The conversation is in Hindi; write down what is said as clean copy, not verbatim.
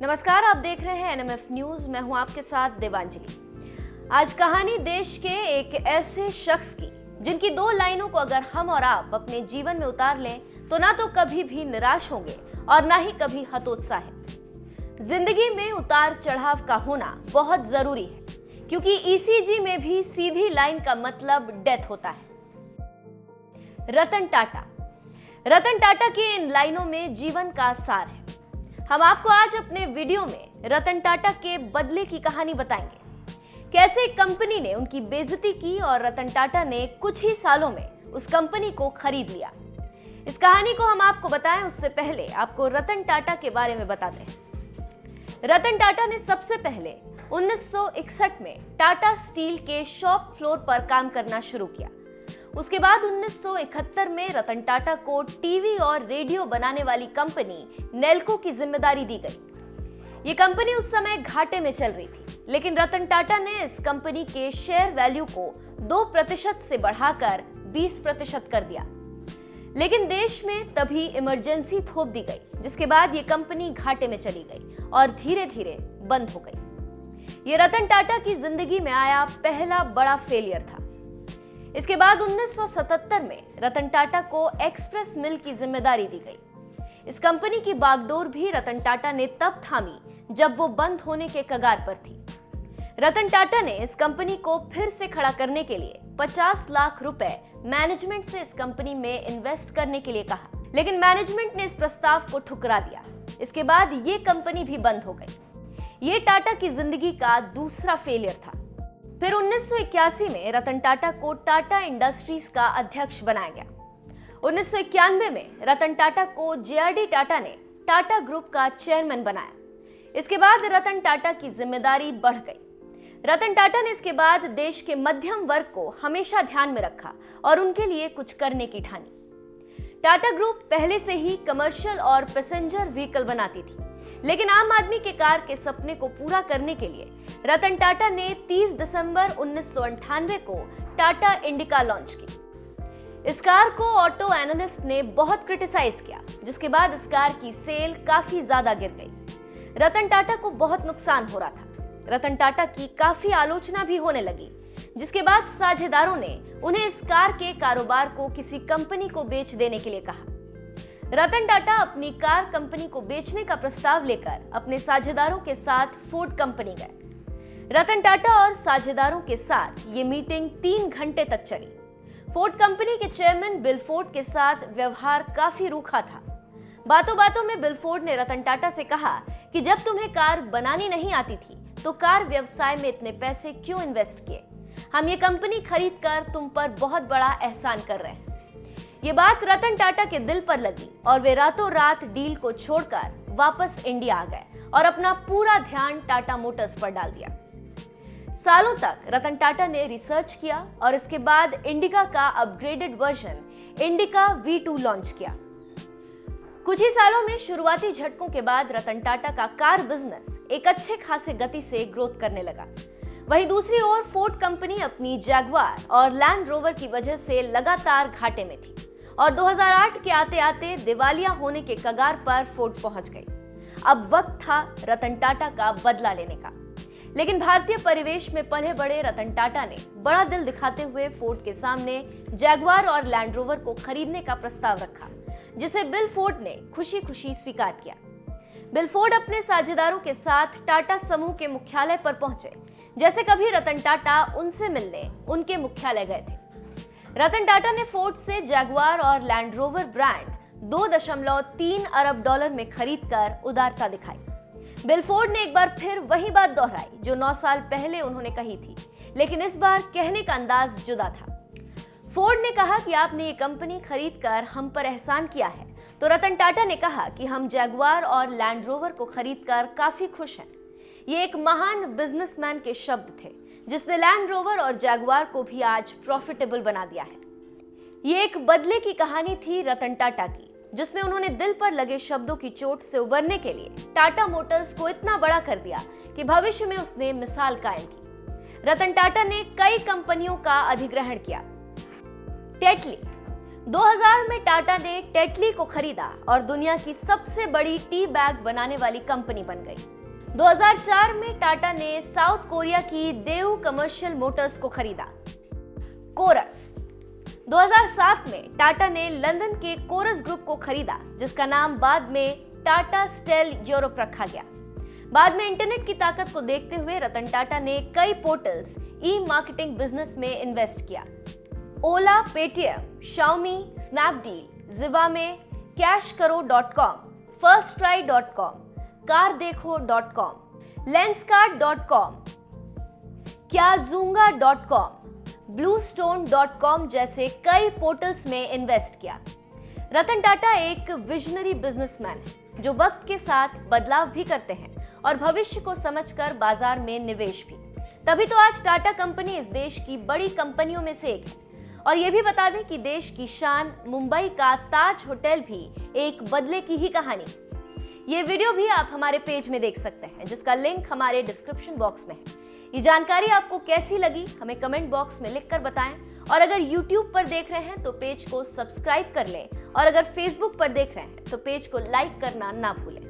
नमस्कार, आप देख रहे हैं एनएमएफ न्यूज। मैं हूं आपके साथ देवांजलि। आज कहानी देश के एक ऐसे शख्स की जिनकी दो लाइनों को अगर हम और आप अपने जीवन में उतार लें तो ना तो कभी भी निराश होंगे और ना ही कभी हतोत्साहित। जिंदगी में उतार चढ़ाव का होना बहुत जरूरी है, क्योंकि ईसीजी में भी सीधी लाइन का मतलब डेथ होता है। रतन टाटा की इन लाइनों में जीवन का सार है। हम आपको आज अपने वीडियो में रतन टाटा के बदले की कहानी बताएंगे। कैसे एक कंपनी ने उनकी बेइज्जती की और रतन टाटा ने कुछ ही सालों में उस कंपनी को खरीद लिया। इस कहानी को हम आपको बताएं उससे पहले आपको रतन टाटा के बारे में बता दें। रतन टाटा ने सबसे पहले 1961 में टाटा स्टील के शॉप फ्लोर पर काम करना शुरू किया। उसके बाद 1971 में रतन टाटा को टीवी और रेडियो बनाने वाली कंपनी नेल्को की जिम्मेदारी दी गई। ये कंपनी उस समय घाटे में चल रही थी, लेकिन रतन टाटा ने इस कंपनी के शेयर वैल्यू को 2% से बढ़ाकर 20% कर दिया। लेकिन देश में तभी इमरजेंसी थोप दी गई, जिसके बाद ये कंपनी घाटे में चली गई और धीरे धीरे बंद हो गई। ये रतन टाटा की जिंदगी में आया पहला बड़ा फेलियर था। इसके बाद 1977 में रतन टाटा को एक्सप्रेस मिल की जिम्मेदारी दी गई। इस कंपनी की बागडोर भी रतन टाटा ने तब थामी जब वो बंद होने के कगार पर थी। रतन टाटा ने इस कंपनी को फिर से खड़ा करने के लिए 50 लाख रुपए मैनेजमेंट से इस कंपनी में इन्वेस्ट करने के लिए कहा, लेकिन मैनेजमेंट ने इस प्रस्ताव को ठुकरा दिया। इसके बाद ये कंपनी भी बंद हो गई। ये टाटा की जिंदगी का दूसरा फेलियर था। फिर 1981 में रतन टाटा को टाटा इंडस्ट्रीज का अध्यक्ष बनाया गया। 1991 में रतन टाटा को जेआरडी टाटा ने टाटा ग्रुप का चेयरमैन बनाया। इसके बाद रतन टाटा की जिम्मेदारी बढ़ गई। रतन टाटा ने इसके बाद देश के मध्यम वर्ग को हमेशा ध्यान में रखा और उनके लिए कुछ करने की ठानी। टाटा ग्रुप पहले से ही कमर्शियल और पैसेंजर व्हीकल बनाती थी, लेकिन आम आदमी के कार के सपने को पूरा करने के लिए रतन टाटा ने 30 दिसंबर 1998 को टाटा इंडिका लॉन्च की। इस कार को ऑटो एनालिस्ट ने बहुत क्रिटिसाइज किया, जिसके बाद इस कार की सेल काफी ज्यादा गिर गई। रतन टाटा को बहुत नुकसान हो रहा था। रतन टाटा की काफी आलोचना भी होने लगी, जिसके बाद साझेदारों ने उन्हें इस कार के कारोबार को किसी कंपनी को बेच देने के लिए कहा। रतन टाटा अपनी कार कंपनी को बेचने का प्रस्ताव लेकर अपने साझेदारों के साथ फोर्ड कंपनी गए। रतन टाटा और साझेदारों के साथ ये मीटिंग 3 घंटे तक चली। फोर्ड कंपनी के चेयरमैन बिल फोर्ड के साथ व्यवहार काफी रूखा था। बातों बातों में बिल फोर्ड ने रतन टाटा से कहा कि जब तुम्हें कार बनानी नहीं आती थी तो कार व्यवसाय में इतने पैसे क्यों इन्वेस्ट किए? हम ये कंपनी खरीद कर तुम पर बहुत बड़ा एहसान कर रहे हैं। ये बात रतन टाटा के दिल पर लगी और वे रातों रात डील को छोड़कर वापस इंडिया आ गए और अपना पूरा ध्यान टाटा मोटर्स पर डाल दिया। सालों तक रतन टाटा ने रिसर्च किया और इसके बाद इंडिका का upgraded version indica V2 launch किया। कुछ ही सालों में शुरुआती झटकों के बाद रतन टाटा का कार बिजनेस एक अच्छे खासे गति से ग्रोथ करने लगा। वहीं दूसरी ओर फोर्ड कंपनी अपनी जैगवार और लैंड रोवर की वजह से लगातार घाटे में थी और 2008 के आते आते दिवालिया होने के कगार पर फोर्ड पहुंच गई। अब वक्त था रतन टाटा का बदला लेने का। लेकिन भारतीय परिवेश में पले बड़े रतन टाटा ने बड़ा दिल दिखाते हुए फोर्ड के सामने जैगवार और लैंड रोवर को खरीदने का प्रस्ताव रखा, जिसे बिल फोर्ड ने खुशी खुशी स्वीकार किया। बिल फोर्ड अपने साझेदारों के साथ टाटा समूह के मुख्यालय पर पहुंचे, जैसे कभी रतन टाटा उनसे मिलने उनके मुख्यालय गए थे। रतन टाटा ने फोर्ड से जैगवार और लैंड रोवर ब्रांड 2.3 अरब डॉलर में खरीदकर उदारता दिखाई। बिल फोर्ड ने एक बार फिर वही बात दोहराई जो 9 साल पहले उन्होंने कही थी, लेकिन इस बार कहने का अंदाज जुदा था। फोर्ड ने कहा कि आपने ये कंपनी खरीदकर हम पर एहसान किया है, तो रतन टाटा ने कहा कि हम जैगवार और लैंड रोवर को खरीदकर काफी खुश हैं। ये एक महान बिजनेसमैन के शब्द थे, जिसने लैंड रोवर और जैगवार को भी आज प्रॉफिटेबल बना दिया है। ये एक बदले की कहानी थी रतन टाटा की, जिसमें उन्होंने दिल पर लगे शब्दों की चोट से उबरने के लिए टाटा मोटर्स को इतना बड़ा कर दिया कि भविष्य में उसने मिसाल कायम की। रतन टाटा ने कई कंपनियों का अधिग्रहण किया। टेटली 2000 में टाटा ने टेटली को खरीदा और दुनिया की सबसे बड़ी टी बैग बनाने वाली कंपनी बन गई। 2004 में टाटा ने साउथ कोरिया की देव कमर्शियल मोटर्स को खरीदा। कोरस। 2007 में टाटा ने लंदन के कोरस ग्रुप को खरीदा, जिसका नाम बाद में टाटा स्टेल यूरोप रखा गया। बाद में इंटरनेट की ताकत को देखते हुए रतन टाटा ने कई पोर्टल्स ई मार्केटिंग बिजनेस में इन्वेस्ट किया। Ola, Paytm, Xiaomi, Snapdeal, Zivame, cashkaro.com, firsttry.com, कारदेखो.com, lenskart.com, kyazunga.com, bluestone.com जैसे कई पोर्टल्स में इन्वेस्ट किया। रतन टाटा एक विजनरी बिजनेसमैन है जो वक्त के साथ बदलाव भी करते हैं और भविष्य को समझकर बाजार में निवेश भी। तभी तो आज टाटा कंपनी इस देश की बड़ी कंपनियों में से एक है। और ये भी बता दें कि देश की शान मुंबई का ताज होटल भी एक बदले की ही कहानी। ये वीडियो भी आप हमारे पेज में देख सकते हैं, जिसका लिंक हमारे डिस्क्रिप्शन बॉक्स में है। ये जानकारी आपको कैसी लगी हमें कमेंट बॉक्स में लिखकर बताएं। और अगर YouTube पर देख रहे हैं तो पेज को सब्सक्राइब कर लें, और अगर Facebook पर देख रहे हैं तो पेज को लाइक करना ना भूलें।